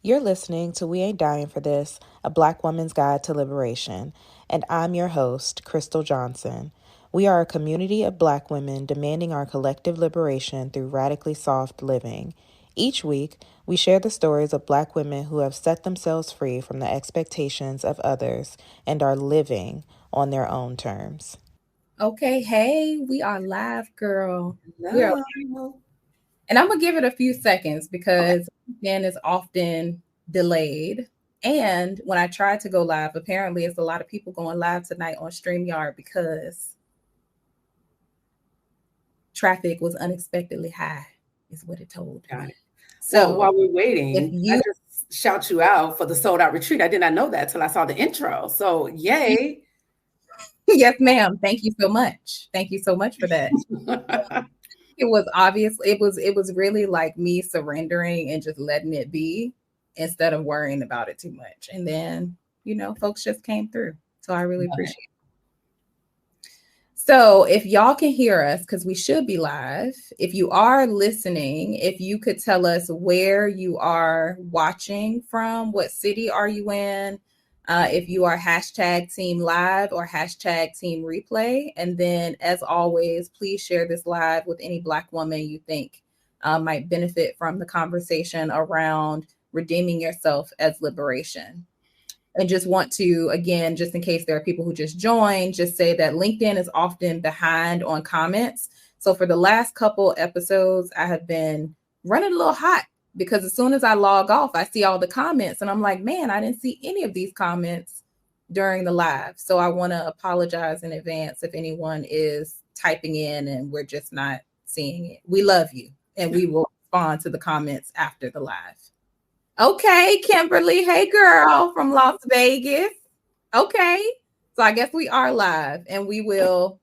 You're listening to We Ain't Dying for This, a Black woman's guide to liberation, and I'm your host, Crystle Johnson. We are a community of Black women demanding our collective liberation through radically soft living. Each week, we share the stories of Black women who have set themselves free from the expectations of others and are living on their own terms. Okay, hey, we are live, girl. We are, No. and I'm gonna give it a few seconds because LinkedIn is often delayed. And when I tried to go live, apparently it's a lot of people going live tonight on StreamYard because traffic was unexpectedly high, is what it told me. Got it. So Well, while we're if waiting, you I just shout you out for the sold out retreat. I did not know that till I saw the intro. So yay. yes, ma'am. Thank you so much. Thank you so much for that. It was obvious. It was really like me surrendering and just letting it be instead of worrying about it too much. And then, folks just came through. So I really appreciate it. So if y'all can hear us, because we should be live, if you are listening, if you could tell us where you are watching from, what city are you in, if you are hashtag team live or hashtag team replay. And then as always, please share this live with any Black woman you think might benefit from the conversation around redeeming yourself as liberation. And just want to, again, just in case there are people who just joined, just say that LinkedIn is often behind on comments. So for the last couple episodes, I have been running a little hot because as soon as I log off, I see all the comments and I'm like, man, I didn't see any of these comments during the live. So I want to apologize in advance if anyone is typing in and we're just not seeing it. We love you and we will respond to the comments after the live. Okay, Kimberly. Hey, girl from Las Vegas. Okay. So I guess we are live and we will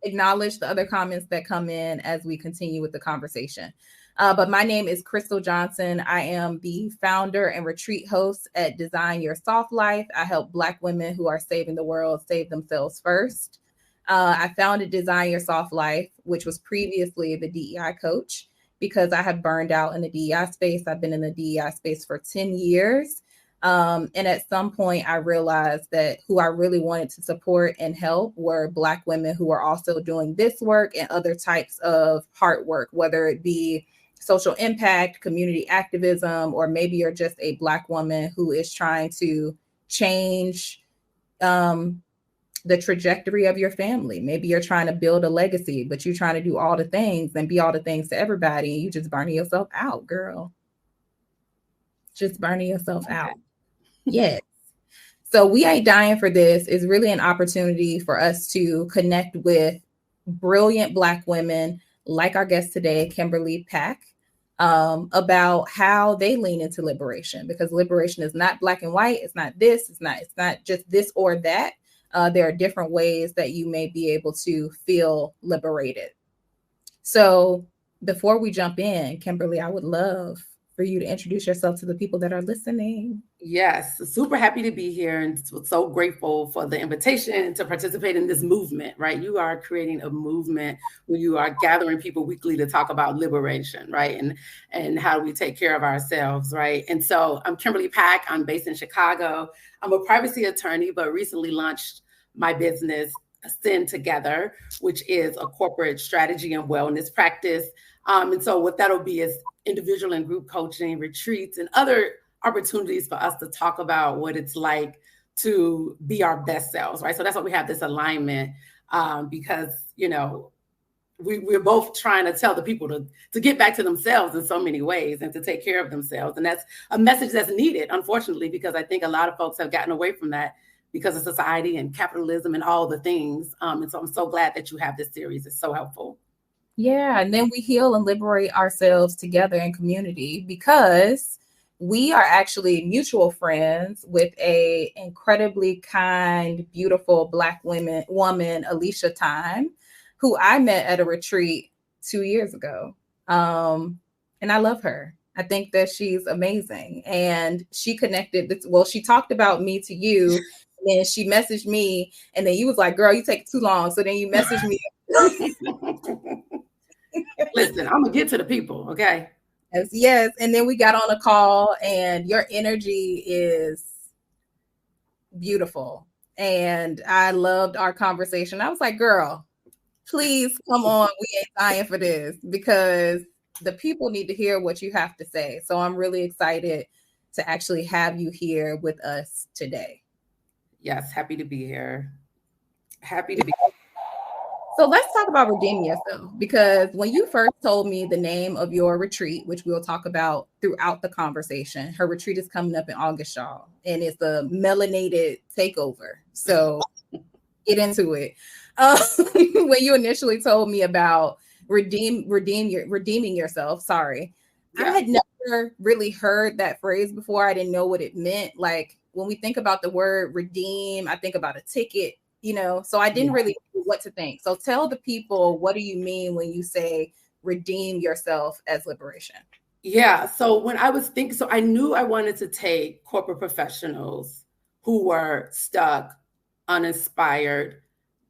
acknowledge the other comments that come in as we continue with the conversation. But my name is Crystle Johnson. I am the founder and retreat host at Design Your Soft Life. I help Black women who are saving the world save themselves first. I founded Design Your Soft Life, which was previously the DEI coach, because I had burned out in the DEI space. I've been in the DEI space for 10 years. And at some point, I realized that who I really wanted to support and help were Black women who are also doing this work and other types of hard work, whether it be social impact, community activism, or maybe you're just a Black woman who is trying to change the trajectory of your family. Maybe you're trying to build a legacy, but you're trying to do all the things and be all the things to everybody. And you just burning yourself out, girl. Just burning yourself out. Yes. So We Ain't Dying for This is really an opportunity for us to connect with brilliant Black women like our guest today, Kimberly Pack, about how they lean into liberation, because liberation is not black and white. It's not this. It's not just this or that. There are different ways that you may be able to feel liberated. So before we jump in, Kimberly, I would love for you to introduce yourself to the people that are listening. Yes, super happy to be here and so grateful for the invitation to participate in this movement, right? You are creating a movement where you are gathering people weekly to talk about liberation, right? And how do we take care of ourselves, right? And so I'm Kimberly Pack. I'm based in Chicago. I'm a privacy attorney, but recently launched my business, Ascend Together, which is a corporate strategy and wellness practice. And so what that'll be is individual and group coaching, retreats, and other opportunities for us to talk about what it's like to be our best selves, right? So that's why we have this alignment, because, we're both trying to tell the people to get back to themselves in so many ways and to take care of themselves. And that's a message that's needed, unfortunately, because I think a lot of folks have gotten away from that because of society and capitalism and all the things. And so I'm so glad that you have this series. It's so helpful. Yeah, and then we heal and liberate ourselves together in community, because we are actually mutual friends with a incredibly kind, beautiful Black woman, Alicia Time, who I met at a retreat 2 years ago. And I love her. I think that she's amazing. And she connected, she talked about me to you, and then she messaged me, and then you was like, girl, you take too long. So then you messaged me. Listen, I'm gonna get to the people, okay? Yes. And then we got on a call, and your energy is beautiful. And I loved our conversation. I was like, girl, please come on. We ain't dying for this, because the people need to hear what you have to say. So I'm really excited to actually have you here with us today. Yes, happy to be here. Happy to be here. So let's talk about redeeming yourself, because when you first told me the name of your retreat, which we'll talk about throughout the conversation, her retreat is coming up in August, y'all, and it's the melanated takeover. So get into it. When you initially told me about redeeming yourself, sorry, Yeah. I had never really heard that phrase before. I didn't know what it meant. Like, when we think about the word redeem, I think about a ticket, so I didn't really know what to think. So tell the people, what do you mean when you say redeem yourself as liberation? Yeah. So when I was thinking, so I knew I wanted to take corporate professionals who were stuck, uninspired,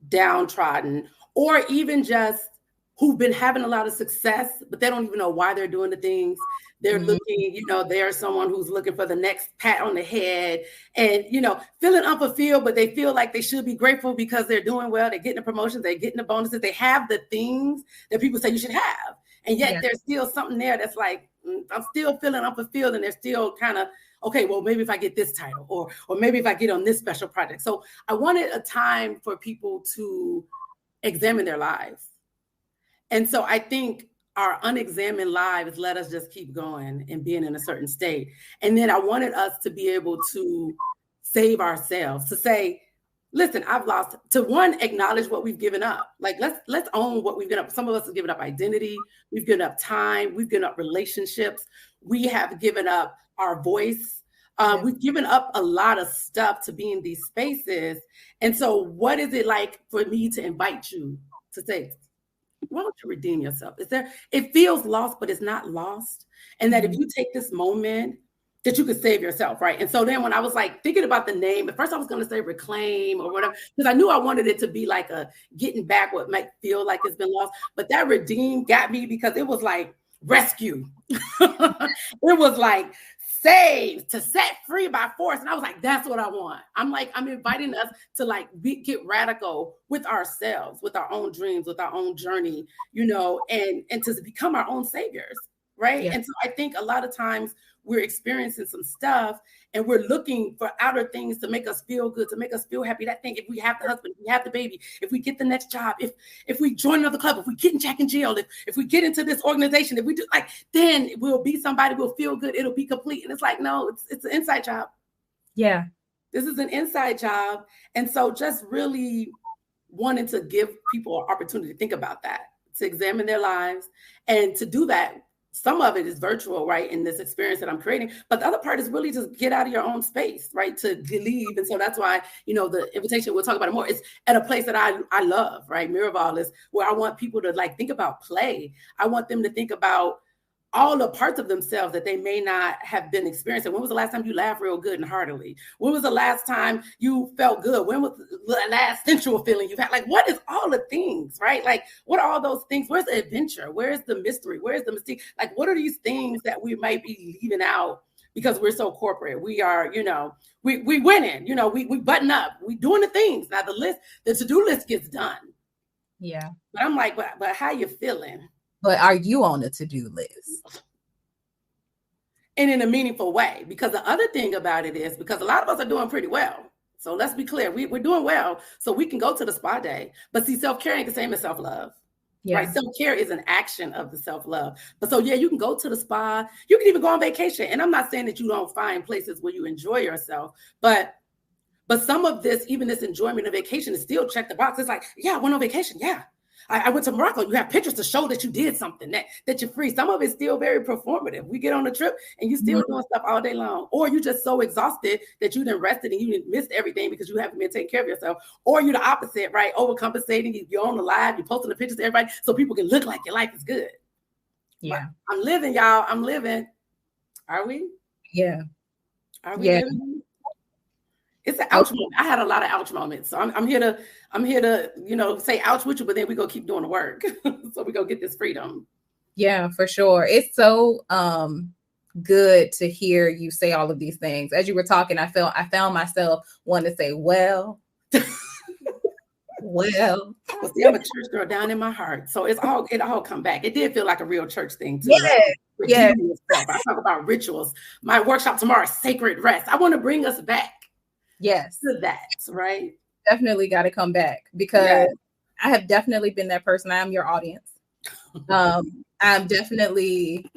downtrodden, or even just who've been having a lot of success, but they don't even know why they're doing the things. They're looking, they're someone who's looking for the next pat on the head and, feeling unfulfilled, but they feel like they should be grateful because they're doing well. They're getting the promotions, they're getting the bonuses. They have the things that people say you should have. And yet there's still something there that's like, I'm still feeling unfulfilled, and they're still kind of, okay, well, maybe if I get this title, or maybe if I get on this special project. So I wanted a time for people to examine their lives. And so I think our unexamined lives let us just keep going and being in a certain state. And then I wanted us to be able to save ourselves, to say, listen, I've lost, to one, acknowledge what we've given up. Like, let's own what we've given up. Some of us have given up identity. We've given up time. We've given up relationships. We have given up our voice. We've given up a lot of stuff to be in these spaces. And so what is it like for me to invite you to say, why don't you redeem yourself? It feels lost, but it's not lost. And that if you take this moment, that you could save yourself, right? And so then when I was like thinking about the name, at first I was going to say reclaim or whatever, because I knew I wanted it to be like a getting back what might feel like it's been lost. But that redeem got me because it was like rescue. It was like saved, to set free by force. And I was like, that's what I want. I'm inviting us to like get radical with ourselves, with our own dreams, with our own journey, and to become our own saviors. Right. Yeah. And so I think a lot of times we're experiencing some stuff and we're looking for outer things to make us feel good, to make us feel happy. That thing, if we have the husband, if we have the baby, if we get the next job, if we join another club, if we get in Jack and Jill, if we get into this organization, if we do, like, then we'll be somebody, we'll feel good, it'll be complete. And it's like, no, it's an inside job. Yeah. This is an inside job. And so just really wanting to give people an opportunity to think about that, to examine their lives, and to do that. Some of it is virtual, right, in this experience that I'm creating. But the other part is really just get out of your own space, right, to leave. And so that's why, the invitation, we'll talk about it more, is at a place that I love, right? Miraval is where I want people to like think about play. I want them to think about all the parts of themselves that they may not have been experiencing. When was the last time you laughed real good and heartily? When was the last time you felt good? When was the last sensual feeling you've had? Like, what is all the things, right? Like, what are all those things? Where's the adventure? Where's the mystery? Where's the mystique? Like, what are these things that we might be leaving out because we're so corporate? We are, we winning, we button up, we doing the things. Now the to-do list gets done. Yeah. But I'm like, but how you feeling? But are you on the to-do list? And in a meaningful way? Because the other thing about it is, because a lot of us are doing pretty well. So let's be clear, we're doing well. So we can go to the spa day. But see, self-care ain't the same as self-love. Yes. Right? Self-care is an action of the self-love. But so, yeah, you can go to the spa. You can even go on vacation. And I'm not saying that you don't find places where you enjoy yourself. But some of this, even this enjoyment of vacation, is still check the box. It's like, yeah, I went on vacation. Yeah. I went to Morocco. You have pictures to show that you did something, that you're free. Some of it's still very performative. We get on a trip and you still doing stuff all day long. Or you just so exhausted that you didn't rested and you didn't missed everything because you haven't been taking care of yourself. Or you're the opposite, right? Overcompensating. You're on the live. You're posting the pictures to everybody so people can look like your life is good. Yeah. But I'm living, y'all. I'm living. Are we? Yeah. Are we living? It's an ouch moment. I had a lot of ouch moments. So I'm here to, say ouch with you, but then we go keep doing the work. So we go get this freedom. Yeah, for sure. It's so good to hear you say all of these things. As you were talking, I found myself wanting to say, well, well. Well, see, I'm a church girl down in my heart. So it all come back. It did feel like a real church thing too. Yeah. Yeah. Redeeming yourself. I talk about rituals. My workshop tomorrow is sacred rest. I want to bring us back. Yes. To that, right? Definitely got to come back, because I have definitely been that person. I am your audience. I'm definitely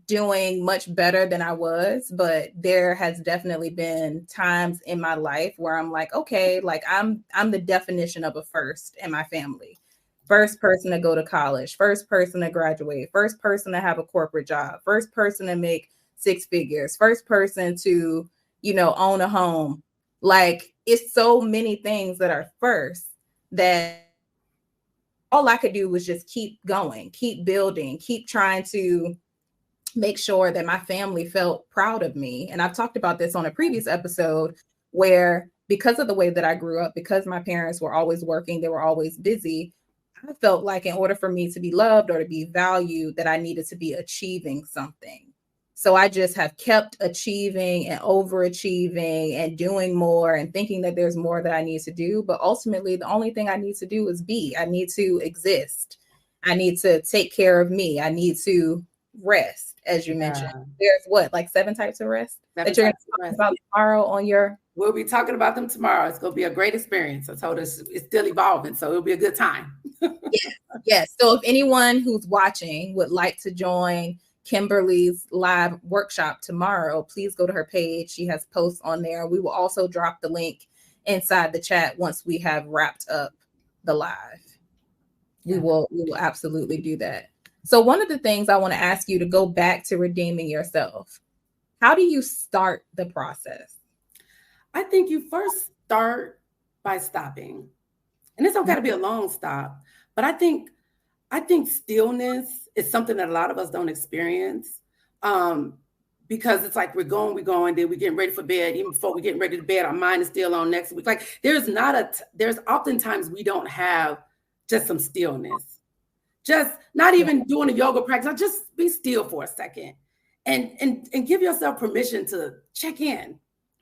doing much better than I was, but there has definitely been times in my life where I'm like, okay, like I'm the definition of a first in my family. First person to go to college, first person to graduate, first person to have a corporate job, first person to make six figures, first person to, own a home. Like, it's so many things that are first that all I could do was just keep going, keep building, keep trying to make sure that my family felt proud of me. And I've talked about this on a previous episode, where because of the way that I grew up, because my parents were always working, they were always busy, I felt like in order for me to be loved or to be valued, that I needed to be achieving something. So I just have kept achieving and overachieving and doing more and thinking that there's more that I need to do. But ultimately, the only thing I need to do is be. I need to exist. I need to take care of me. I need to rest, as you mentioned. There's like 7 types of rest that you're going to talk about tomorrow on your... We'll be talking about them tomorrow. It's going to be a great experience. I told us it's still evolving, so it'll be a good time. Yes. So if anyone who's watching would like to join Kimberly's live workshop tomorrow, please go to her page. She has posts on there. We will also drop the link inside the chat once we have wrapped up the live. We will absolutely do that. So one of the things I want to ask you, to go back to redeeming yourself, how do you start the process? I think you first start by stopping. And it's okay to be a long stop, but I think stillness is something that a lot of us don't experience, because it's like we're going, then we're getting ready for bed. Even before we're getting ready to bed, our mind is still on next week. Like there's oftentimes we don't have just some stillness, just not even doing a yoga practice. Just be still for a second and give yourself permission to check in.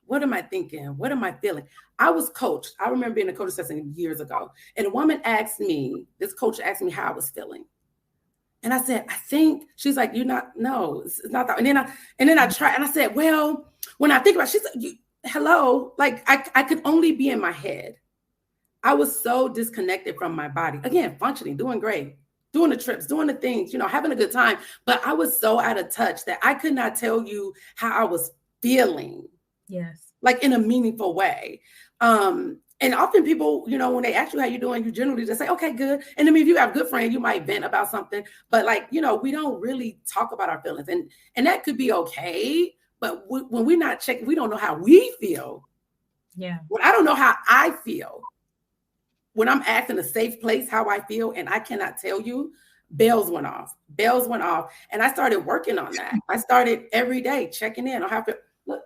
What am I thinking? What am I feeling? I was coached. I remember being a coach session years ago, and a woman this coach asked me how I was feeling. And I said, I think, she's like, no, it's not that. And then I tried, and I said, well, when I think about it, she said, hello, like I could only be in my head. I was so disconnected from my body. Again, functioning, doing great, doing the trips, doing the things, having a good time. But I was so out of touch that I could not tell you how I was feeling. Yes. Like in a meaningful way. And often people, when they ask you how you're doing, you generally just say, okay, good. And I mean, if you have a good friend, you might vent about something, but we don't really talk about our feelings, and that could be okay. But when we're not checking, we don't know how we feel. Yeah. When I don't know how I feel, when I'm asked in a safe place how I feel, and I cannot tell you, bells went off. And I started working on that. I started every day checking in on how I feel. Look,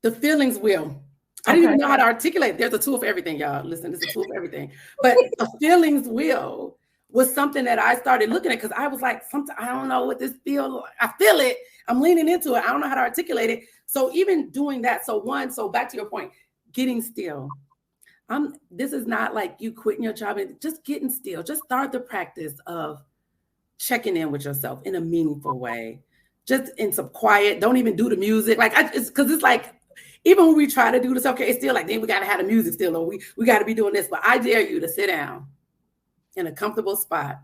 the feelings will. I didn't even know how to articulate. There's a tool for everything, y'all. Listen, there's a tool for everything. But the feelings will was something that I started looking at, because I was like, I don't know what this feels like. I feel it. I'm leaning into it. I don't know how to articulate it. So even doing that. So back to your point, getting still. This is not like you quitting your job, and just getting still. Just start the practice of checking in with yourself in a meaningful way. Just in some quiet. Don't even do the music. Because it's like, even when we try to do this, okay, it's still like, then we got to have the music still, or we got to be doing this. But I dare you to sit down in a comfortable spot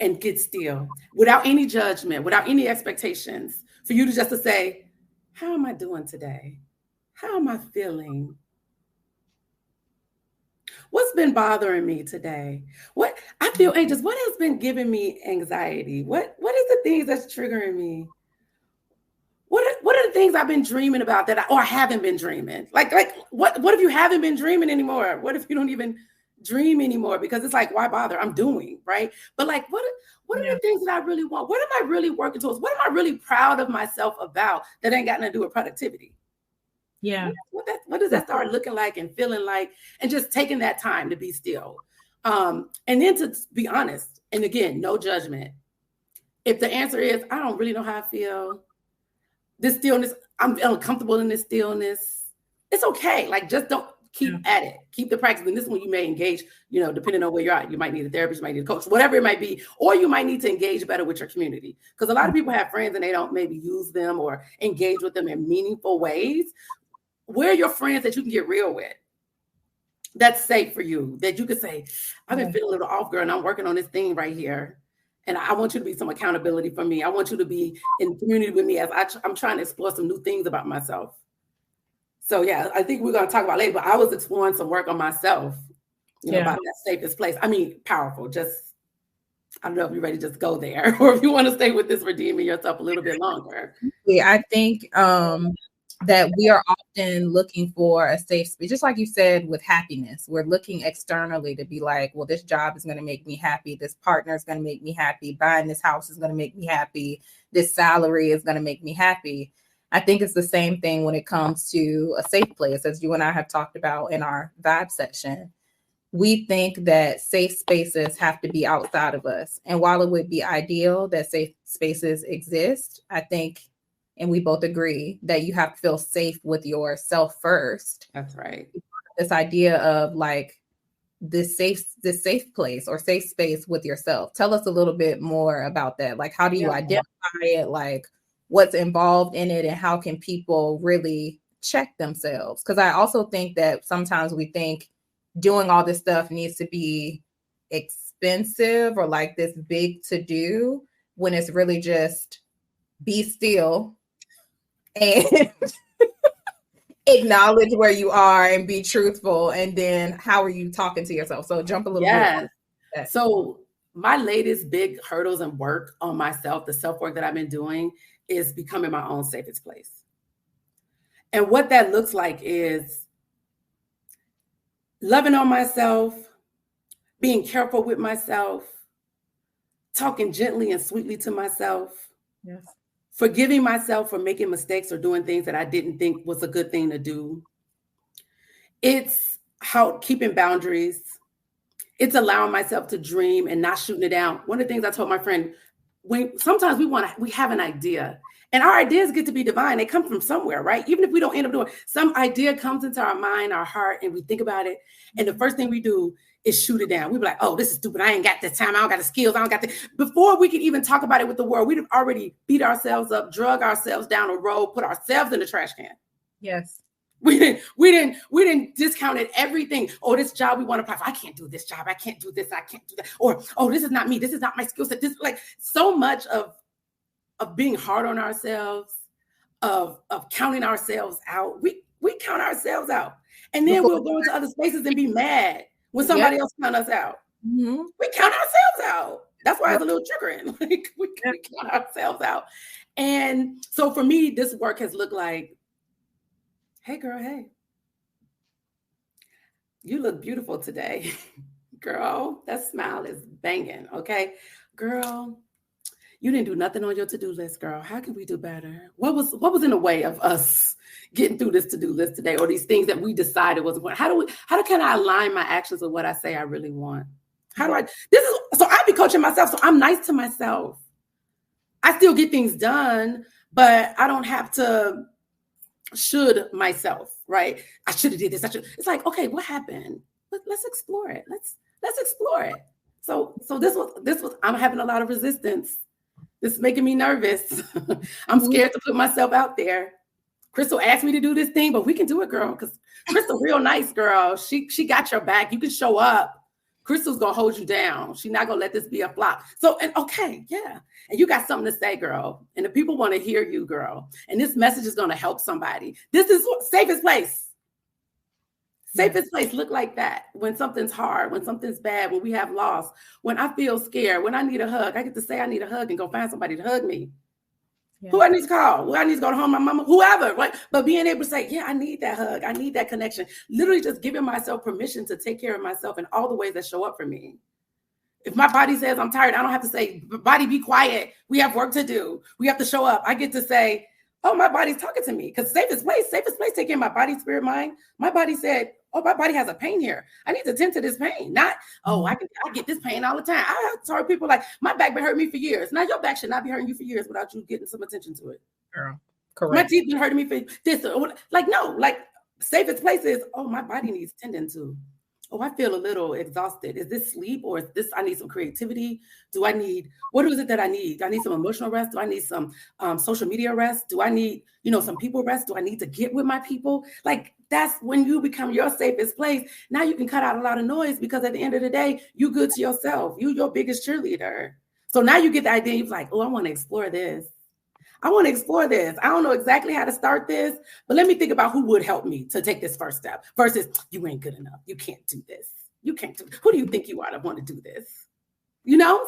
and get still without any judgment, without any expectations, for you to just to say, how am I doing today? How am I feeling? What's been bothering me today? What I feel anxious. What has been giving me anxiety? What is the things that's triggering me? What are the things I've been dreaming about or haven't been dreaming? Like what if you haven't been dreaming anymore? What if you don't even dream anymore? Because it's like, why bother? I'm doing, right? But what are the things that I really want? What am I really working towards? What am I really proud of myself about that ain't got nothing to do with productivity? Yeah. What does that start looking like and feeling like? And just taking that time to be still. And then to be honest, And again, no judgment. If the answer is, I don't really know how I feel, this stillness, I'm uncomfortable in this stillness, it's okay. Like, just don't keep at it. Keep the practice. And this one you may engage, depending on where you're at. You might need a therapist, you might need a coach, whatever it might be. Or you might need to engage better with your community. Because a lot of people have friends and they don't maybe use them or engage with them in meaningful ways. Where are your friends that you can get real with? That's safe for you. That you could say, I've been feeling a little off, girl, and I'm working on this thing right here. And I want you to be some accountability for me. I want you to be in community with me as I'm trying to explore some new things about myself. So yeah, I think we're going to talk about later, but I was exploring some work on myself, about that safest place. I mean, powerful. Just, I don't know if you're ready to just go there or if you want to stay with this redeeming yourself a little bit longer. Yeah, I think that we are often looking for a safe space, just like you said, with happiness. We're looking externally to be like, well, this job is going to make me happy. This partner is going to make me happy. Buying this house is going to make me happy. This salary is going to make me happy. I think it's the same thing when it comes to a safe place, as you and I have talked about in our vibe section. We think that safe spaces have to be outside of us. And while it would be ideal that safe spaces exist, I think, and we both agree, that you have to feel safe with yourself first. That's right. This idea of like this safe place or safe space with yourself. Tell us a little bit more about that. Like, how do you identify it? Like, what's involved in it, and how can people really check themselves? Because I also think that sometimes we think doing all this stuff needs to be expensive or like this big to do, when it's really just be still and acknowledge where you are and be truthful. And then how are you talking to yourself? So jump a little bit. So my latest big hurdles and work on myself, the self-work that I've been doing, is becoming my own safest place. And what that looks like is loving on myself, being careful with myself, talking gently and sweetly to myself, forgiving myself for making mistakes or doing things that I didn't think was a good thing to do. It's how keeping boundaries. It's allowing myself to dream and not shooting it down. One of the things I told my friend, sometimes we have an idea, and our ideas get to be divine. They come from somewhere, right? Even if we don't end up doing, some idea comes into our mind, our heart, and we think about it. And the first thing we do is shoot it down. We be like, oh, this is stupid. I ain't got the time. I don't got the skills. I don't got the, before we could even talk about it with the world, we'd have already beat ourselves up, drug ourselves down a road, put ourselves in the trash can. Yes. We didn't discounted everything. Oh, this job we want to apply for. I can't do this job. I can't do this. I can't do that. Or, oh, this is not me. This is not my skill set. This, like, so much of being hard on ourselves, of counting ourselves out. We count ourselves out. And then we'll go into other spaces and be mad when somebody else count us out. Mm-hmm. We count ourselves out. That's why it's a little triggering. Like, we count ourselves out. And so for me, this work has looked like, hey, girl, hey, you look beautiful today. Girl, that smile is banging, okay? Girl, you didn't do nothing on your to-do list, girl. How can we do better? What was in the way of us getting through this to-do list today, or these things that we decided was important? How can I align my actions with what I say I really want? So I be coaching myself, so I'm nice to myself. I still get things done, but I don't have to should myself, right? I should have did this. It's like, okay, what happened? Let's explore it. Let's explore it. So this was, I'm having a lot of resistance. This is making me nervous. I'm scared to put myself out there. Crystle asked me to do this thing, but we can do it, girl. Because Crystle real nice, girl. She got your back. You can show up. Crystle's gonna hold you down. She's not gonna let this be a flop. So, and okay, yeah. And you got something to say, girl. And the people want to hear you, girl. And this message is gonna help somebody. This is safest place. Safest place look like that. When something's hard, when something's bad, when we have loss, when I feel scared, when I need a hug, I get to say I need a hug and go find somebody to hug me. Yeah. Who I need to call? Who I need to go to home, my mama, whoever, right? But being able to say, yeah, I need that hug. I need that connection. Literally just giving myself permission to take care of myself in all the ways that show up for me. If my body says I'm tired, I don't have to say, body, be quiet. We have work to do. We have to show up. I get to say, oh, my body's talking to me. Because safest place, take care of my body, spirit, mind. My body said, oh, my body has a pain here. I need to tend to this pain. Not, oh, I get this pain all the time. I have told people like, my back been hurting me for years. Now your back should not be hurting you for years without you getting some attention to it. Girl, correct. My teeth been hurting me for this. Like, no, like safest place is, oh, my body needs tending to. Oh, I feel a little exhausted. Is this sleep or is this, I need some creativity? What is it that I need? Do I need some emotional rest? Do I need some social media rest? Do I need, some people rest? Do I need to get with my people? Like, that's when you become your safest place. Now you can cut out a lot of noise because at the end of the day, you good to yourself. You your biggest cheerleader. So now you get the idea, you're like, oh, I want to explore this. I want to explore this. I don't know exactly how to start this, but let me think about who would help me to take this first step versus you ain't good enough. You can't do this. You can't do. Who do you think you are to want to do this?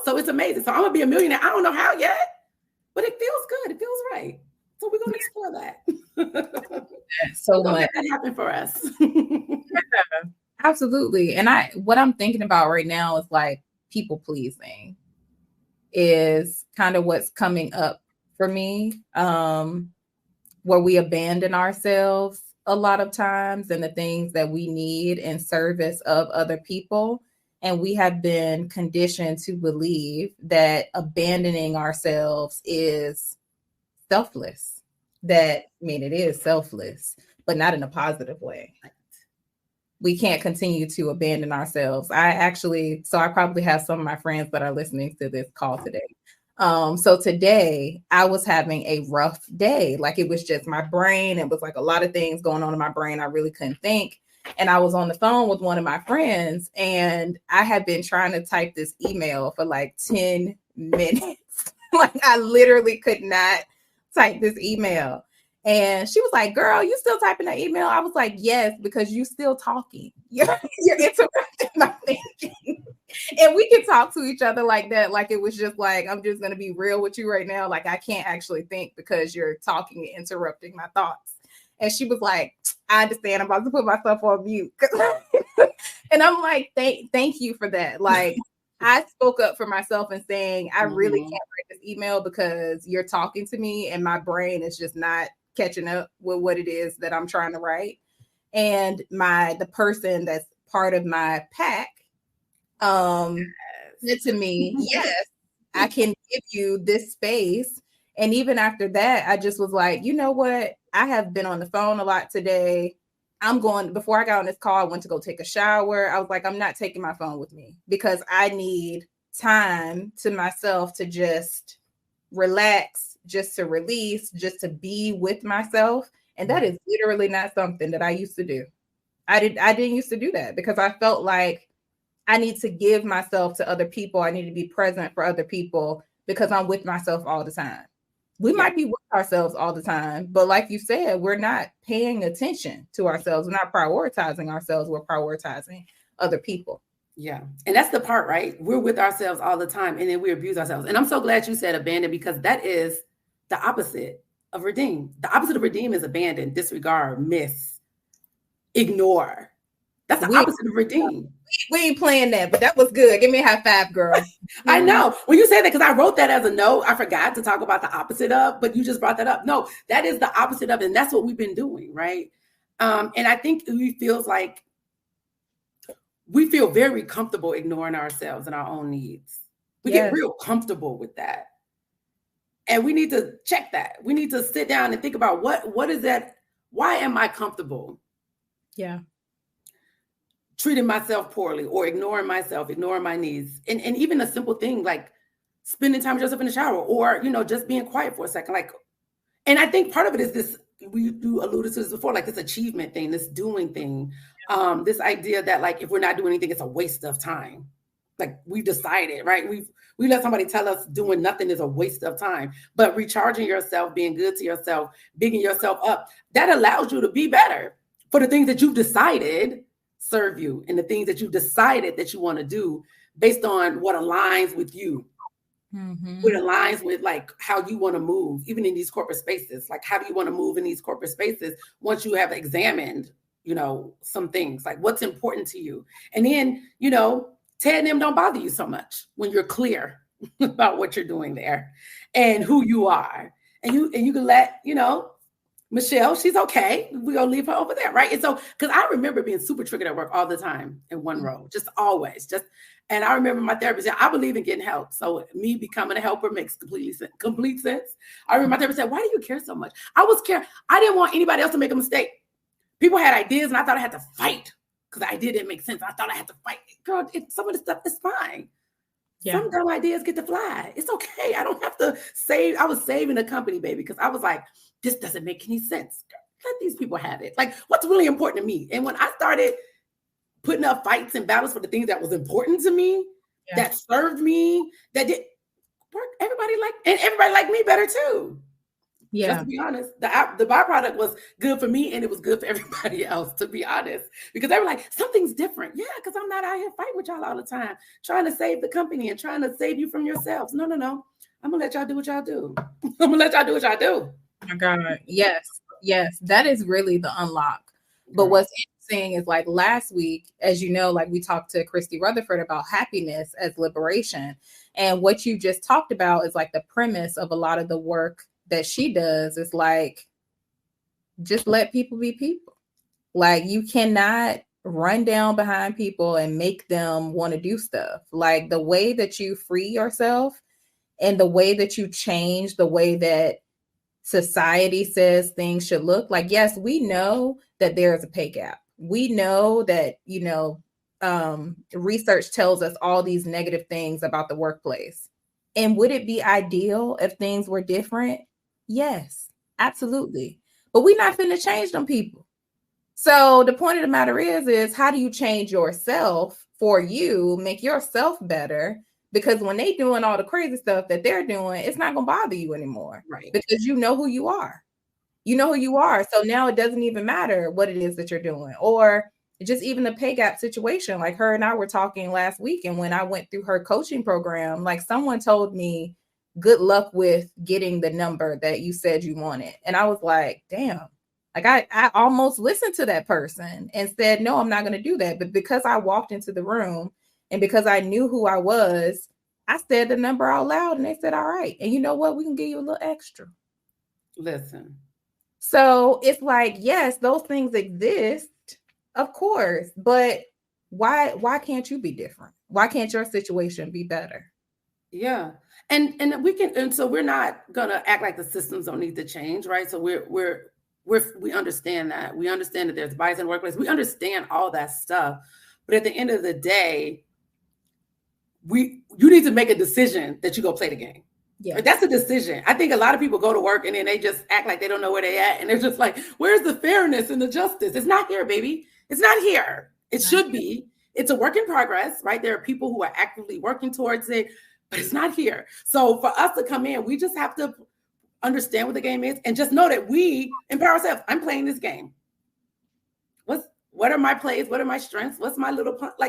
So it's amazing. So I'm going to be a millionaire. I don't know how yet, but it feels good. It feels right. So we're going to explore that. So much that happened for us. Yeah, absolutely. And what I'm thinking about right now is like people pleasing is kind of what's coming up for me, where we abandon ourselves a lot of times and the things that we need in service of other people. And we have been conditioned to believe that abandoning ourselves is selfless. It is selfless, but not in a positive way. We can't continue to abandon ourselves. I probably have some of my friends that are listening to this call today. So today I was having a rough day. Like it was just my brain. It was like a lot of things going on in my brain. I really couldn't think. And I was on the phone with one of my friends and I had been trying to type this email for like 10 minutes. Like I literally could not type this email. And she was like, girl, you still typing that email? I was like, yes, because you still talking. You're interrupting my thinking. And we can talk to each other like that. Like it was just like, I'm just going to be real with you right now. Like I can't actually think because you're talking and interrupting my thoughts. And she was like, I understand. I'm about to put myself on mute. And I'm like, thank you for that. Like I spoke up for myself and saying, I really can't write this email because you're talking to me and my brain is just not catching up with what it is that I'm trying to write. And the person that's part of my pack said to me, yes, I can give you this space. And even after that, I just was like, you know what? I have been on the phone a lot today. Before I got on this call, I went to go take a shower. I was like, I'm not taking my phone with me because I need time to myself to just relax, just to release, just to be with myself. And that is literally not something that I used to do. I didn't used to do that because I felt like I need to give myself to other people. I need to be present for other people because I'm with myself all the time. We might be with ourselves all the time, but like you said, we're not paying attention to ourselves. We're not prioritizing ourselves. We're prioritizing other people. Yeah. And that's the part, right? We're with ourselves all the time and then we abuse ourselves. And I'm so glad you said abandon because that is the opposite of redeem. The opposite of redeem is abandon, disregard, miss, ignore. That's the opposite of redeem. We ain't playing that, but that was good. Give me a high five, girl. I know. When you say that, because I wrote that as a note, I forgot to talk about the opposite of, but you just brought that up. No, that is the opposite of, and that's what we've been doing, right? And I think we feel very comfortable ignoring ourselves and our own needs. We get real comfortable with that. And we need to check that. We need to sit down and think about what is that? Why am I comfortable? Yeah. Treating myself poorly or ignoring myself, ignoring my needs. And even a simple thing like spending time with yourself in the shower or, just being quiet for a second. And I think part of it is this, you alluded to this before, like this achievement thing, this doing thing, this idea that like, if we're not doing anything, it's a waste of time. Like we decided, right? We let somebody tell us doing nothing is a waste of time, but recharging yourself, being good to yourself, bigging yourself up, that allows you to be better for the things that you've decided serve you and the things that you decided that you want to do based on what aligns with you, what aligns with like how you want to move, even in these corporate spaces. Like, how do you want to move in these corporate spaces once you have examined, some things like what's important to you? And then, Ted and them don't bother you so much when you're clear about what you're doing there and who you are. And you can let, Michelle, she's okay. We're going to leave her over there, right? And so, because I remember being super triggered at work all the time in one role, just always. And I remember my therapist said, I believe in getting help. So me becoming a helper makes complete sense. I remember my therapist said, why do you care so much? I didn't want anybody else to make a mistake. People had ideas and I thought I had to fight because the idea didn't make sense. I thought I had to fight. Girl, some of the stuff is fine. Yeah. Some dumb ideas get to fly. It's okay. I don't have to save. I was saving the company, baby, because I was like, this doesn't make any sense. Let these people have it. Like, what's really important to me? And when I started putting up fights and battles for the things that was important to me, that served me, that did work, everybody liked me better too. Yeah. Just to be honest, the byproduct was good for me and it was good for everybody else, to be honest, because they were like, something's different. Yeah, because I'm not out here fighting with y'all all the time, trying to save the company and trying to save you from yourselves. No. I'm going to let y'all do what y'all do. I'm going to let y'all do what y'all do. Oh my God. Yes. That is really the unlock. But what's interesting is like last week, as you know, like we talked to Christy Rutherford about happiness as liberation. And what you just talked about is like the premise of a lot of the work that she does is like, just let people be people. Like you cannot run down behind people and make them want to do stuff. Like the way that you free yourself and the way that you change the way that society says things should look like. Yes, we know that there is a pay gap. We know that, research tells us all these negative things about the workplace. And would it be ideal if things were different? Yes, absolutely. But we're not finna change them people. So the point of the matter is how do you change yourself for you, make yourself better? Because when they doing all the crazy stuff that they're doing, it's not going to bother you anymore. Right. Because you know who you are. You know who you are. So now it doesn't even matter what it is that you're doing. Or just even the pay gap situation. Like her and I were talking last week. And when I went through her coaching program, like someone told me, good luck with getting the number that you said you wanted. And I was like, damn. Like I almost listened to that person and said, no, I'm not going to do that. But because I walked into the room and because I knew who I was, I said the number out loud and they said, all right. And you know what? We can give you a little extra. Listen. So it's like, yes, those things exist, of course. But why can't you be different? Why can't your situation be better? Yeah. And we can, and so we're not gonna act like the systems don't need to change, right? So we understand that. We understand that there's bias in the workplace. We understand all that stuff. But at the end of the day, you need to make a decision that you go play the game. Yeah. Like, that's a decision. I think a lot of people go to work and then they just act like they don't know where they at. And they're just like, where's the fairness and the justice? It's not here, baby. It's not here. It should be. It's a work in progress, right? There are people who are actively working towards it, but it's not here. So for us to come in, we just have to understand what the game is and just know that we empower ourselves. I'm playing this game. What are my plays? What are my strengths? What's my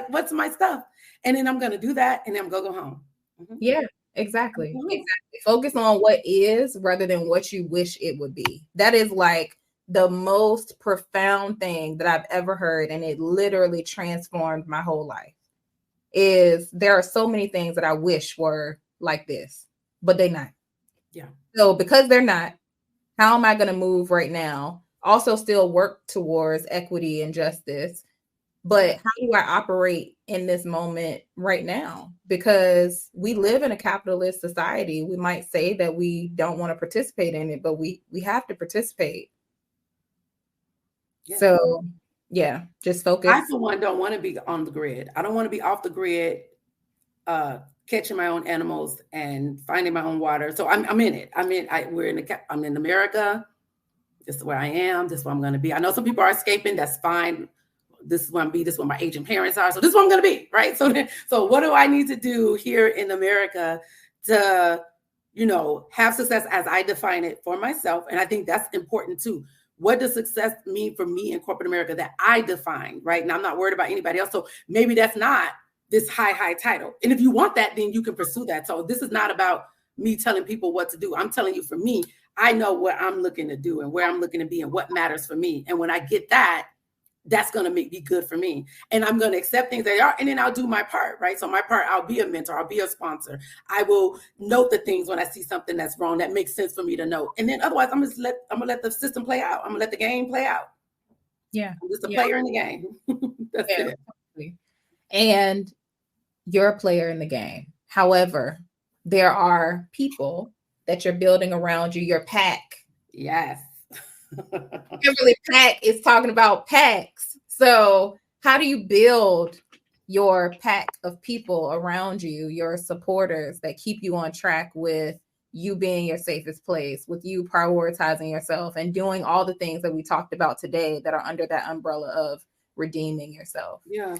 what's my stuff? And then I'm going to do that and then I'm going to go home. Mm-hmm. Yeah, exactly. Focus on what is rather than what you wish it would be. That is like the most profound thing that I've ever heard. And it literally transformed my whole life. Is there are so many things that I wish were like this, but they're not. Yeah. So because they're not, how am I going to move right now? Also still work towards equity and justice. But how do I operate in this moment right now? Because we live in a capitalist society. We might say that we don't want to participate in it, but we have to participate. Yeah. So yeah, just focus. I, for one, don't want to be on the grid. I don't want to be off the grid, catching my own animals and finding my own water. So I'm in it. I'm in America. This is where I am. This is where I'm going to be. I know some people are escaping. That's fine. This is where I'm going to be. This is where my aging parents are. So this is where I'm going to be, right? So what do I need to do here in America to, have success as I define it for myself? And I think that's important too. What does success mean for me in corporate America that I define, right? And I'm not worried about anybody else. So maybe that's not this high title. And if you want that, then you can pursue that. So this is not about me telling people what to do. I'm telling you, for me, I know what I'm looking to do and where I'm looking to be and what matters for me. And when I get that, that's going to be good for me. And I'm going to accept things they are. And then I'll do my part, right? So my part, I'll be a mentor. I'll be a sponsor. I will note the things when I see something that's wrong that makes sense for me to know. And then otherwise, I'm going to let the system play out. I'm going to let the game play out. Yeah. I'm just a player in the game. That's it. Totally. And you're a player in the game. However, there are people that you're building around you, your pack. Yes. Kimberly Pack is talking about packs. So how do you build your pack of people around you, your supporters that keep you on track with you being your safest place, with you prioritizing yourself and doing all the things that we talked about today that are under that umbrella of redeeming yourself? Yeah.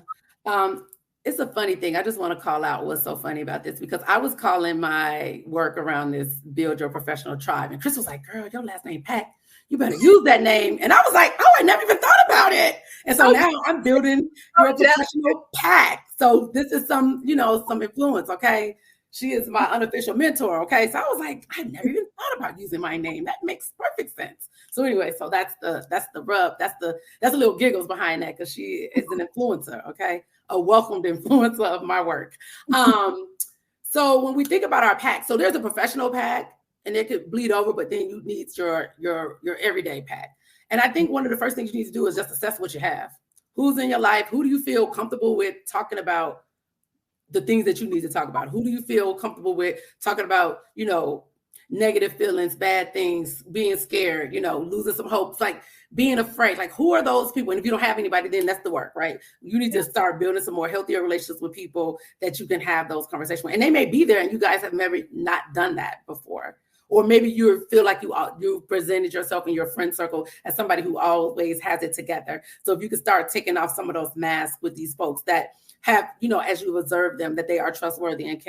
It's a funny thing. I just want to call out what's so funny about this, because I was calling my work around this build your professional tribe. And Chris was like, girl, your last name Pack. You better use that name. And I was like, oh, I never even thought about it. And so now I'm building your professional pack. So this is some influence. Okay. She is my unofficial mentor. Okay. So I was like, I never even thought about using my name. That makes perfect sense. So anyway, so that's the rub. That's the little giggles behind that, because she is an influencer. Okay. A welcomed influencer of my work. So when we think about our pack, so there's a professional pack, and it could bleed over, but then you need your everyday pack. And I think one of the first things you need to do is just assess what you have. Who's in your life? Who do you feel comfortable with talking about the things that you need to talk about? Who do you feel comfortable with talking about, negative feelings, bad things, being scared, losing some hope, like being afraid? Like, who are those people? And if you don't have anybody, then that's the work, right? You need to start building some more healthier relationships with people that you can have those conversations with. And they may be there and you guys have never not done that before. Or maybe you feel like you presented yourself in your friend circle as somebody who always has it together. So if you can start taking off some of those masks with these folks that have, as you observe them, that they are trustworthy and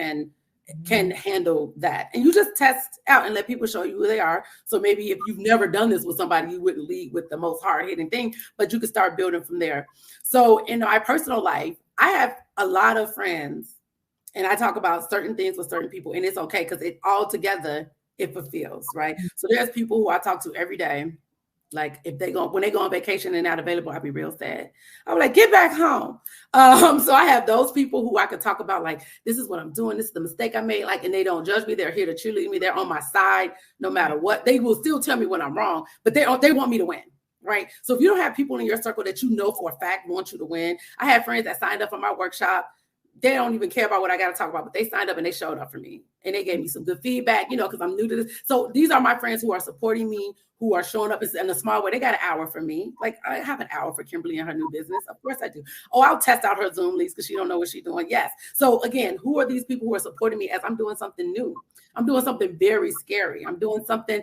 can handle that. And you just test out and let people show you who they are. So maybe if you've never done this with somebody, you wouldn't lead with the most hard-hitting thing, but you can start building from there. So in my personal life, I have a lot of friends, and I talk about certain things with certain people, and it's okay because it all together, it fulfills, right? So there's people who I talk to every day. Like when they go on vacation and not available, I'd be real sad. I'm like, get back home. So I have those people who I could talk about, like, this is what I'm doing. This is the mistake I made. Like, and they don't judge me. They're here to cheerlead me. They're on my side no matter what. They will still tell me when I'm wrong, but they want me to win. Right. So if you don't have people in your circle that for a fact want you to win. I have friends that signed up for my workshop. They don't even care about what I got to talk about, but they signed up and they showed up for me and they gave me some good feedback, because I'm new to this. So these are my friends who are supporting me, who are showing up in a small way. They got an hour for me. Like, I have an hour for Kimberly and her new business. Of course I do. Oh, I'll test out her Zoom leads because she don't know what she's doing. Yes. So again, who are these people who are supporting me as I'm doing something new? I'm doing something very scary. I'm doing something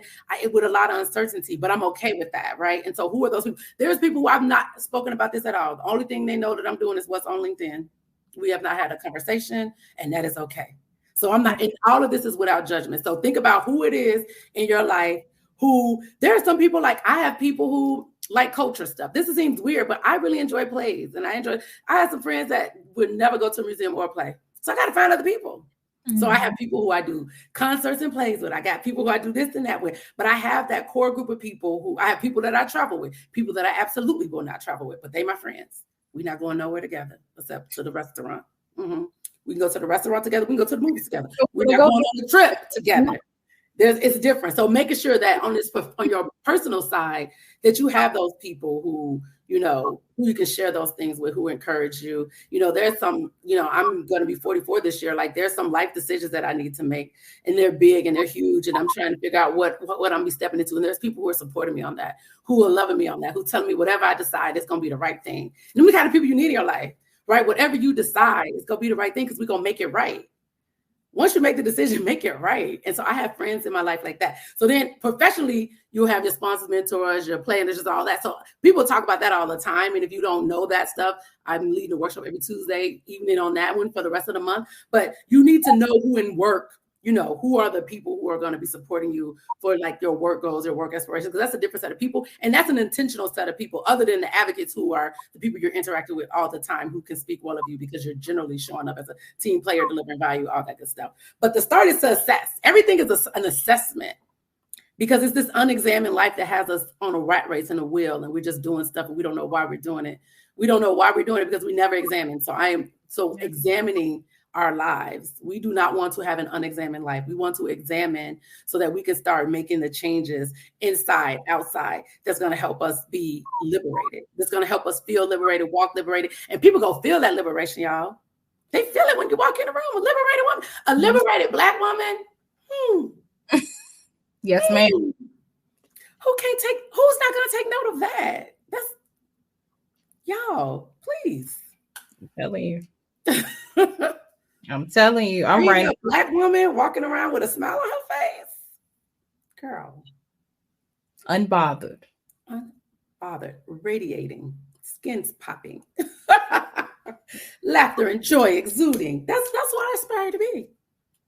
with a lot of uncertainty, but I'm okay with that. Right. And so who are those people? There's people who I've not spoken about this at all. The only thing they know that I'm doing is what's on LinkedIn. We have not had a conversation, and that is okay. So I'm not, and all of this is without judgment. So think about who it is in your life there are some people, like I have people who like culture stuff. This seems weird, but I really enjoy plays, and I have some friends that would never go to a museum or play. So I got to find other people. Mm-hmm. So I have people who I do concerts and plays with. I got people who I do this and that with, but I have that core group of people who I have people that I travel with, people that I absolutely will not travel with, but they my friends. We're not going nowhere together except to the restaurant. Mm-hmm. We can go to the restaurant together. We can go to the movies together. We're not going on the trip together. It's different. So making sure that on your personal side, that you have those people who you can share those things with, who encourage you. There's some, I'm going to be 44 this year. Like, there's some life decisions that I need to make, and they're big and they're huge. And I'm trying to figure out what I'm gonna be stepping into. And there's people who are supporting me on that, who are loving me on that, who tell me whatever I decide, it's going to be the right thing. And then we kind of people you need in your life, right? Whatever you decide, it's going to be the right thing, because we're going to make it right. Once you make the decision, make it right. And so I have friends in my life like that. So then professionally, you'll have your sponsors, mentors, your planners, just all that. So people talk about that all the time. And if you don't know that stuff, I'm leading a workshop every Tuesday evening on that one for the rest of the month. But you need to know who in work, who are the people who are going to be supporting you for like your work goals, your work aspirations, because that's a different set of people. And that's an intentional set of people, other than the advocates, who are the people you're interacting with all the time, who can speak well of you because you're generally showing up as a team player, delivering value, all that good stuff. But the start is to assess. Everything is an assessment. Because it's this unexamined life that has us on a rat race and a wheel, and we're just doing stuff and we don't know why we're doing it. We don't know why we're doing it because we never examine. So examining our lives. We do not want to have an unexamined life. We want to examine so that we can start making the changes inside, outside, that's going to help us be liberated. That's going to help us feel liberated, walk liberated. And people go feel that liberation, y'all. They feel it when you walk in the room. A liberated woman, a liberated Black woman. Yes, ma'am. Who's not going to take note of that? That's, y'all, please. I'm telling you. I'm telling you, I'm right. A Black woman walking around with a smile on her face. Girl. Unbothered. Radiating. Skin's popping. Laughter and joy exuding. That's what I aspire to be.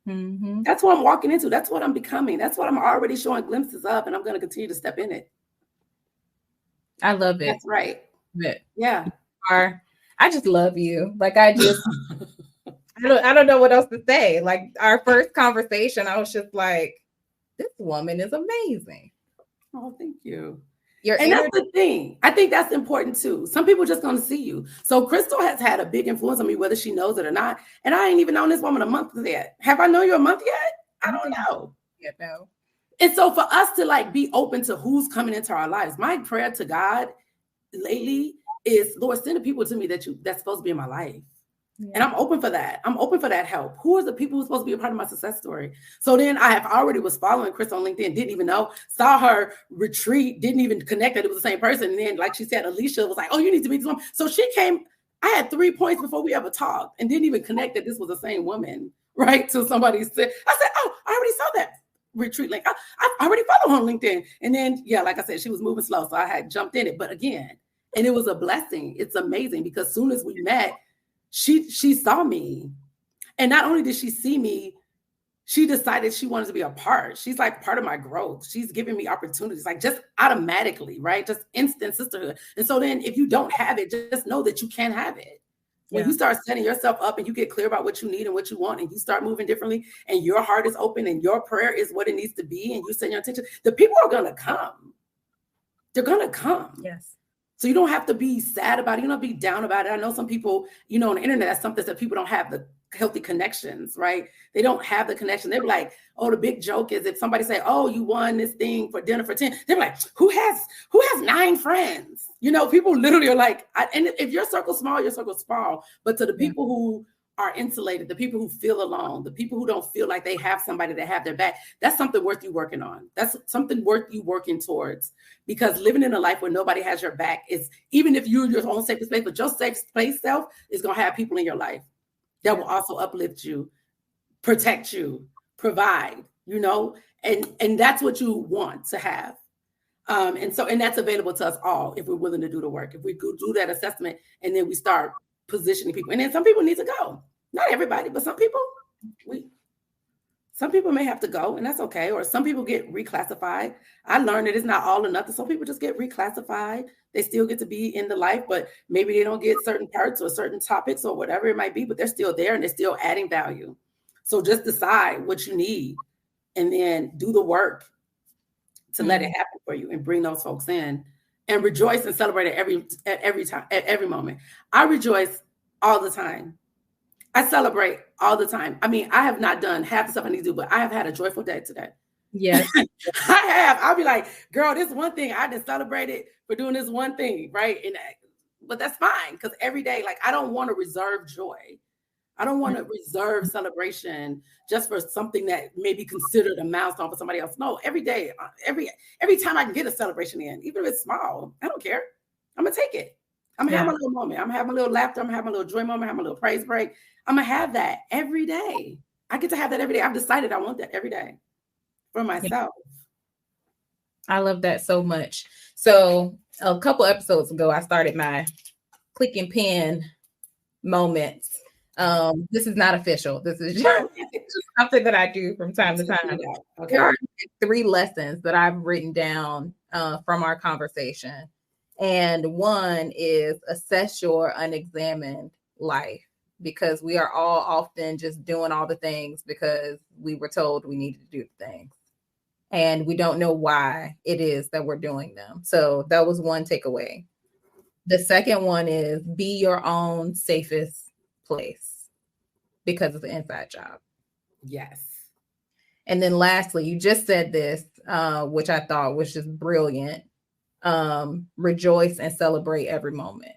Mm-hmm. That's what I'm walking into. That's what I'm becoming. That's what I'm already showing glimpses of, and I'm going to continue to step in it. I love it. That's right. Yeah. I just love you. Like I don't know what else to say. Like our first conversation, I was just like, this woman is amazing. Oh, thank you. And that's the thing. I think that's important too. Some people just going to see you. So Crystle has had a big influence on me, whether she knows it or not. And I ain't even known this woman a month yet. Have I known you a month yet? I don't know. Yeah, no. And so for us to like be open to who's coming into our lives, my prayer to God lately is, Lord, send the people to me that's supposed to be in my life. Yeah. And I'm open for that. I'm open for that help. Who are the people who's supposed to be a part of my success story? So then I have already was following Crystle on LinkedIn, didn't even know, saw her retreat, didn't even connect that it was the same person. And then, like she said, Alicia was like, oh, you need to meet this woman. So she came, I had 3 points before we ever talked and didn't even connect that this was the same woman, right? So somebody said, I said, oh, I already saw that retreat link. I already follow her on LinkedIn. And then, yeah, like I said, she was moving slow. So I had jumped in it. But again, and it was a blessing. It's amazing because as soon as we met, she saw me. And not only did she see me, she decided she wanted to be a part. She's like part of my growth. She's giving me opportunities, like just automatically, right? Just instant sisterhood. And so then if you don't have it, just know that you can have it. When you start setting yourself up and you get clear about what you need and what you want, and you start moving differently, and your heart is open and your prayer is what it needs to be, and you send your attention, the people are going to come. They're going to come. Yes. So you don't have to be sad about it. You don't be down about it. I know some people, on the internet, that's something that people don't have the healthy connections, right? They don't have the connection. They're like, oh, the big joke is if somebody say, oh, you won this thing for dinner for 10, they're like, who has 9 friends? People literally are like, and if your circle's small, your circle's small. But to the people who are insulated, the people who feel alone, the people who don't feel like they have somebody that have their back, that's something worth you working on. That's something worth you working towards, because living in a life where nobody has your back is, even if you're your own safe space, but your safe space self is going to have people in your life that will also uplift you, protect you, provide, and that's what you want to have. And that's available to us all if we're willing to do the work, if we do that assessment, and then we start positioning people. And then some people need to go. Not everybody, but some people may have to go, and that's okay. Or some people get reclassified. I learned that it's not all or nothing. Some people just get reclassified. They still get to be in the life, but maybe they don't get certain parts or certain topics or whatever it might be, but they're still there and they're still adding value. So just decide what you need and then do the work to let it happen for you and bring those folks in. And rejoice and celebrate at every time, at every moment. I rejoice all the time. I celebrate all the time. I mean, I have not done half the stuff I need to do, but I have had a joyful day today. Yes. I have. I'll be like, girl, this one thing, I just celebrated for doing this one thing, right? But that's fine, because every day, like, I don't want to reserve joy. I don't want to reserve celebration just for something that may be considered a milestone for somebody else. No, every day, every time I can get a celebration in, even if it's small, I don't care. I'm going to take it. I'm going to have my little moment. I'm going to have my little laughter. I'm going to have my little joy moment. I'm going to have my little praise break. I'm going to have that every day. I get to have that every day. I've decided I want that every day for myself. I love that so much. So a couple episodes ago, I started my click and pen moments. This is not official. This is just something that I do from time to time. Okay. There are 3 lessons that I've written down from our conversation. And one is assess your unexamined life, because we are all often just doing all the things because we were told we needed to do the things. and we don't know why it is that we're doing them. So that was one takeaway. The second one is be your own safest place, because it's an inside job. Yes. And then lastly, you just said this, which I thought was just brilliant. Rejoice and celebrate every moment,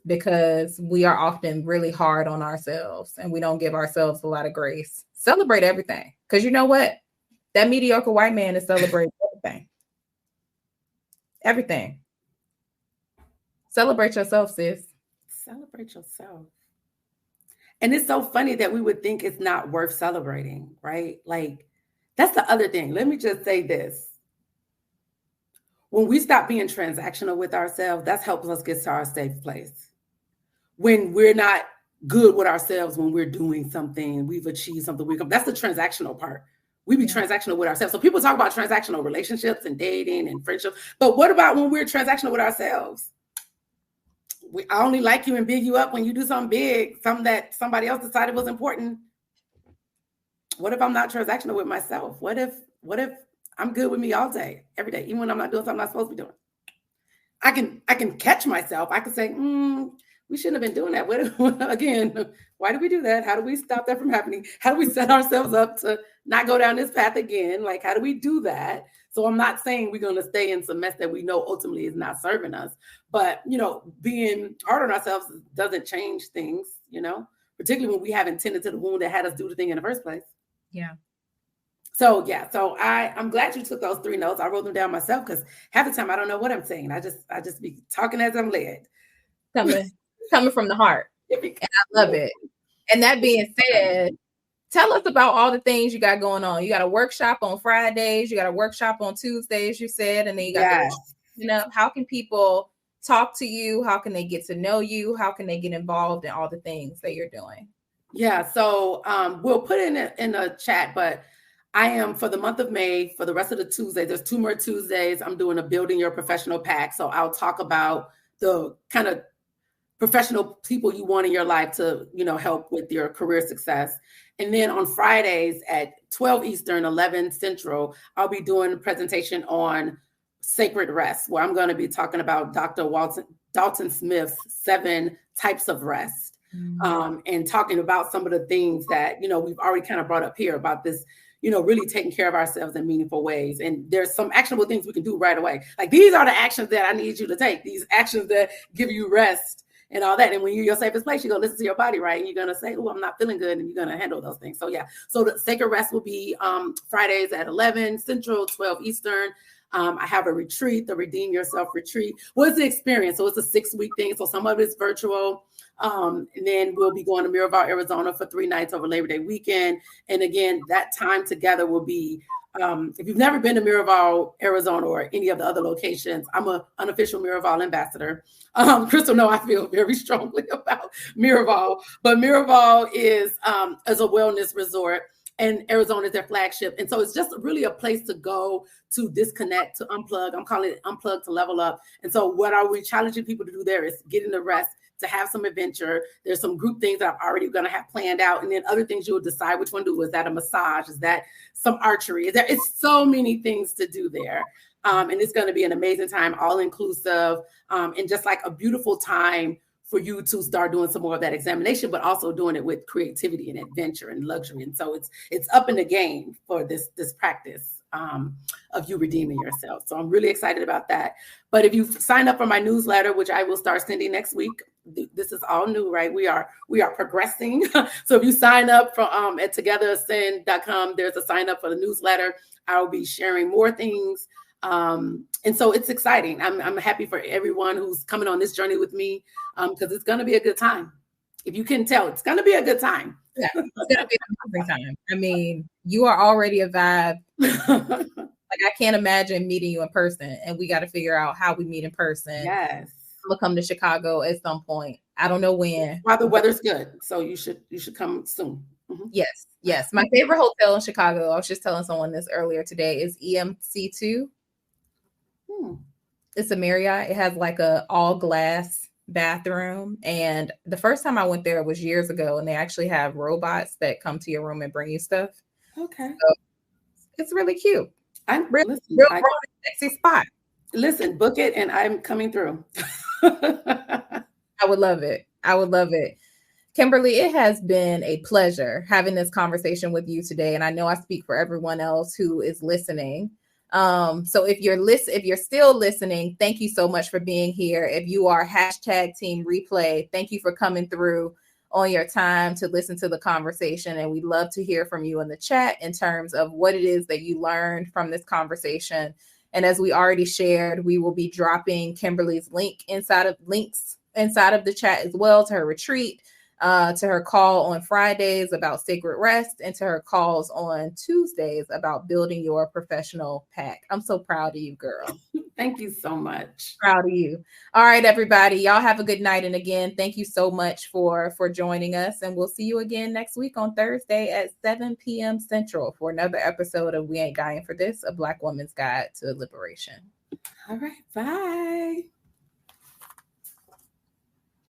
because we are often really hard on ourselves and we don't give ourselves a lot of grace. Celebrate everything, because you know what? That mediocre white man is celebrating everything. Everything. Celebrate yourself, sis. Celebrate yourself. And it's so funny that we would think it's not worth celebrating, right? Like, that's the other thing. Let me just say this. When we stop being transactional with ourselves, that helps us get to our safe place. When we're not good with ourselves, when we're doing something, we've achieved something, that's the transactional part. We be transactional with ourselves. So people talk about transactional relationships and dating and friendship, but what about when we're transactional with ourselves? I only like you and big you up when you do something big, something that somebody else decided was important. What if I'm not transactional with myself? What if I'm good with me all day, every day, even when I'm not doing something I'm not supposed to be doing? I can catch myself. I can say, we shouldn't have been doing that. Again, why do we do that? How do we stop that from happening? How do we set ourselves up to not go down this path again? Like, how do we do that? So I'm not saying we're going to stay in some mess that we know ultimately is not serving us. But, being hard on ourselves doesn't change things, particularly when we haven't tended to the wound that had us do the thing in the first place. Yeah. So I'm glad you took those 3 notes. I wrote them down myself because half the time I don't know what I'm saying. I just be talking as I'm led. Coming from the heart. And I love it. And that being said, tell us about all the things you got going on. You got a workshop on Fridays. You got a workshop on Tuesdays, you said. And then you got how can people talk to you? How can they get to know you? How can they get involved in all the things that you're doing? Yeah. So we'll put it in a chat, but I am, for the month of May, for the rest of the Tuesdays, there's 2 more Tuesdays, I'm doing a Building Your Professional Pack. So I'll talk about the kind of professional people you want in your life to, help with your career success. And then on Fridays at 12 Eastern, 11 Central, I'll be doing a presentation on sacred rest, where I'm going to be talking about Dr. Dalton Smith's 7 types of rest, and talking about some of the things that, we've already kind of brought up here about this, really taking care of ourselves in meaningful ways. And there's some actionable things we can do right away. Like, these are the actions that I need you to take, these actions that give you rest and all that. And when you're your safest place, you're going to listen to your body, right? And you're going to say, oh, I'm not feeling good. And you're going to handle those things. So yeah. So the sacred rest will be Fridays at 11 Central, 12 Eastern. I have a retreat, the Redeem Yourself retreat. What's the experience? So it's a 6-week thing. So some of it's virtual. And then we'll be going to Miraval, Arizona for 3 nights over Labor Day weekend. And again, that time together will be, if you've never been to Miraval, Arizona, or any of the other locations, I'm an unofficial Miraval ambassador. Crystle, no, I feel very strongly about Miraval, but Miraval is a wellness resort, and Arizona is their flagship. And so it's just really a place to go to disconnect, to unplug. I'm calling it unplug to level up. And so what are we challenging people to do there is getting the rest, to have some adventure. There's some group things that I'm already going to have planned out. And then other things you'll decide which one to do. Is that a massage? Is that some archery? It's so many things to do there. And it's going to be an amazing time, all inclusive, and just like a beautiful time for you to start doing some more of that examination, but also doing it with creativity and adventure and luxury. And so it's up in the game for this practice of you redeeming yourself. So I'm really excited about that. But if you sign up for my newsletter, which I will start sending next week, this is all new, right? We are progressing. So if you sign up from at togetherascend.com, there's a sign up for the newsletter. I'll be sharing more things. And so it's exciting. I'm happy for everyone who's coming on this journey with me, because it's going to be a good time. If you can tell, it's going to be a good time. Yeah, it's going to be an amazing time. I mean, you are already a vibe. Like, I can't imagine meeting you in person, and we got to figure out how we meet in person. Yes. I'm gonna come to Chicago at some point. I don't know when. While the weather's good, so you should come soon. Mm-hmm. Yes. My favorite hotel in Chicago, I was just telling someone this earlier today, is EMC2. It's a Marriott. It has like a all glass bathroom. And the first time I went there was years ago, and they actually have robots that come to your room and bring you stuff. Okay. So It's really cute. Listen, Real sexy spot. Listen, book it and I'm coming through. I would love it. I would love it. Kimberly, it has been a pleasure having this conversation with you today. And I know I speak for everyone else who is listening. So if you're still listening, thank you so much for being here. If you are #team replay, thank you for coming through on your time to listen to the conversation. And we'd love to hear from you in the chat in terms of what it is that you learned from this conversation. And as we already shared, we will be dropping Kimberly's links inside of the chat as well to her retreat, to her call on Fridays about sacred rest, and to her calls on Tuesdays about building your professional pack. I'm so proud of you, girl. Thank you so much. Proud of you. All right, everybody. Y'all have a good night. And again, thank you so much for joining us. And we'll see you again next week on Thursday at 7 p.m. Central for another episode of We Ain't Dying for This, a Black Woman's Guide to Liberation. All right. Bye.